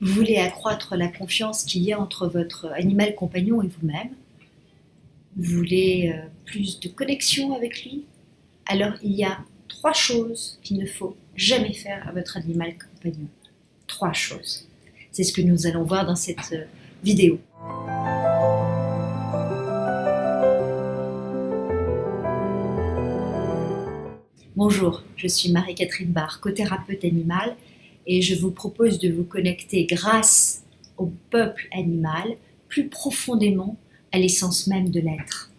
Vous voulez accroître la confiance qu'il y a entre votre animal compagnon et vous-même. Vous voulez plus de connexion avec lui. Alors il y a 3 choses qu'il ne faut jamais faire à votre animal compagnon. 3 choses. C'est ce que nous allons voir dans cette vidéo. Bonjour, je suis Marie-Catherine Barre, cothérapeute animal, et je vous propose de vous connecter grâce au peuple animal plus profondément à l'essence même de l'être.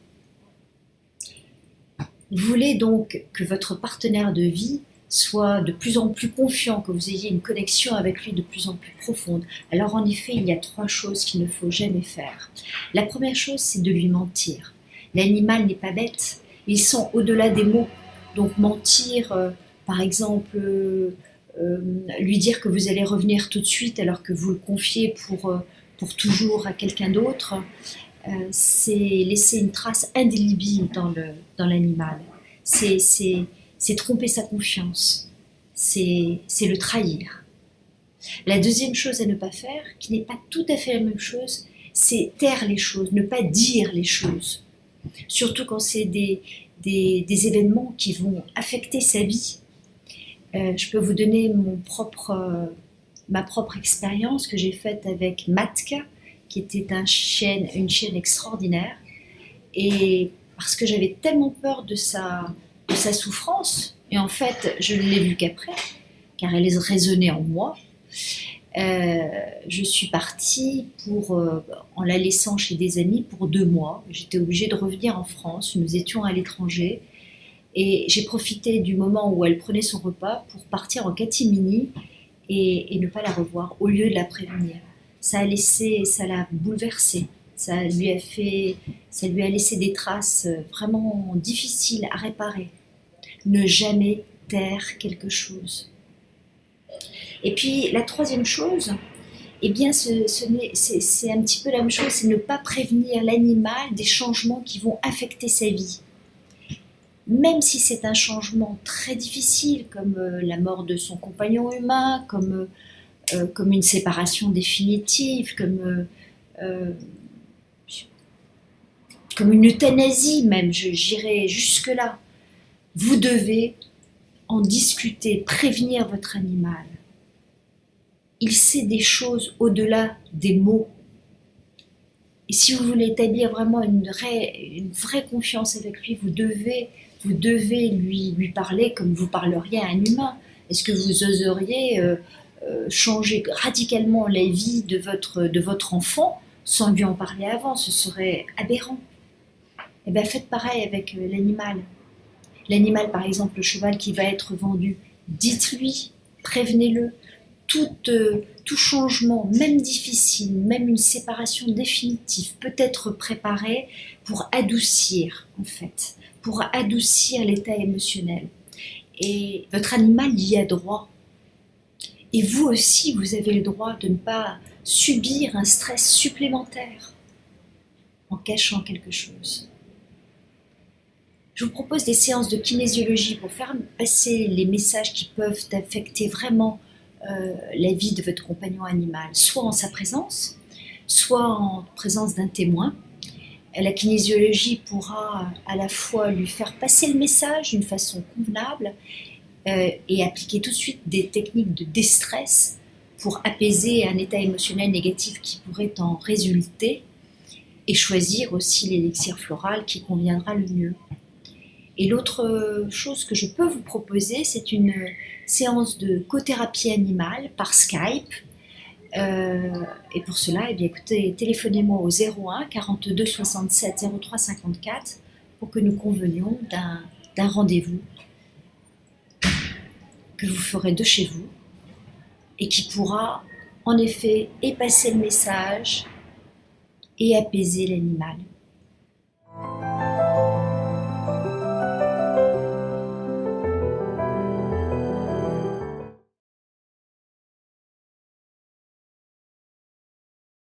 Vous voulez donc que votre partenaire de vie soit de plus en plus confiant, que vous ayez une connexion avec lui de plus en plus profonde. Alors en effet, il y a 3 choses qu'il ne faut jamais faire. La première chose, c'est de lui mentir. L'animal n'est pas bête, ils sont au-delà des mots. Donc mentir, par exemple, lui dire que vous allez revenir tout de suite alors que vous le confiez pour toujours à quelqu'un d'autre, c'est laisser une trace indélébile dans l'animal. C'est tromper sa confiance. C'est le trahir. La deuxième chose à ne pas faire, qui n'est pas tout à fait la même chose, c'est taire les choses, ne pas dire les choses. Surtout quand c'est des événements qui vont affecter sa vie. Je peux vous donner ma propre expérience que j'ai faite avec Matka, qui était une chienne extraordinaire. Et parce que j'avais tellement peur de sa souffrance, et en fait, je ne l'ai vue qu'après, car elle résonnait en moi, je suis partie en la laissant chez des amis pour 2 mois. J'étais obligée de revenir en France, nous étions à l'étranger, et j'ai profité du moment où elle prenait son repas pour partir en catimini et ne pas la revoir, au lieu de la prévenir. Ça l'a bouleversée, ça lui a laissé des traces vraiment difficiles à réparer. Ne jamais taire quelque chose. Et puis la troisième chose, eh bien, c'est un petit peu la même chose, c'est ne pas prévenir l'animal des changements qui vont affecter sa vie. Même si c'est un changement très difficile, comme la mort de son compagnon humain, comme une séparation définitive, comme une euthanasie même, j'irai jusque-là. Vous devez en discuter, prévenir votre animal. Il sait des choses au-delà des mots. Et si vous voulez établir vraiment une vraie confiance avec lui, vous devez lui parler comme vous parleriez à un humain. Est-ce que vous oseriez changer radicalement la vie de votre enfant sans lui en parler avant? Ce serait aberrant. Eh bien, faites pareil avec l'animal. L'animal, par exemple, le cheval qui va être vendu, dites-lui, prévenez-le. Tout changement, même difficile, même une séparation définitive, peut être préparé pour adoucir, en fait, pour adoucir l'état émotionnel. Et votre animal y a droit. Et vous aussi, vous avez le droit de ne pas subir un stress supplémentaire en cachant quelque chose. Je vous propose des séances de kinésiologie pour faire passer les messages qui peuvent affecter vraiment la vie de votre compagnon animal, soit en sa présence, soit en présence d'un témoin. La kinésiologie pourra à la fois lui faire passer le message d'une façon convenable et appliquer tout de suite des techniques de déstress pour apaiser un état émotionnel négatif qui pourrait en résulter, et choisir aussi l'élixir floral qui conviendra le mieux. Et l'autre chose que je peux vous proposer, c'est une séance de cothérapie animale par Skype. Et pour cela, eh bien, écoutez, téléphonez-moi au 01 42 67 03 54 pour que nous convenions d'un rendez-vous que vous ferez de chez vous et qui pourra en effet effacer le message et apaiser l'animal.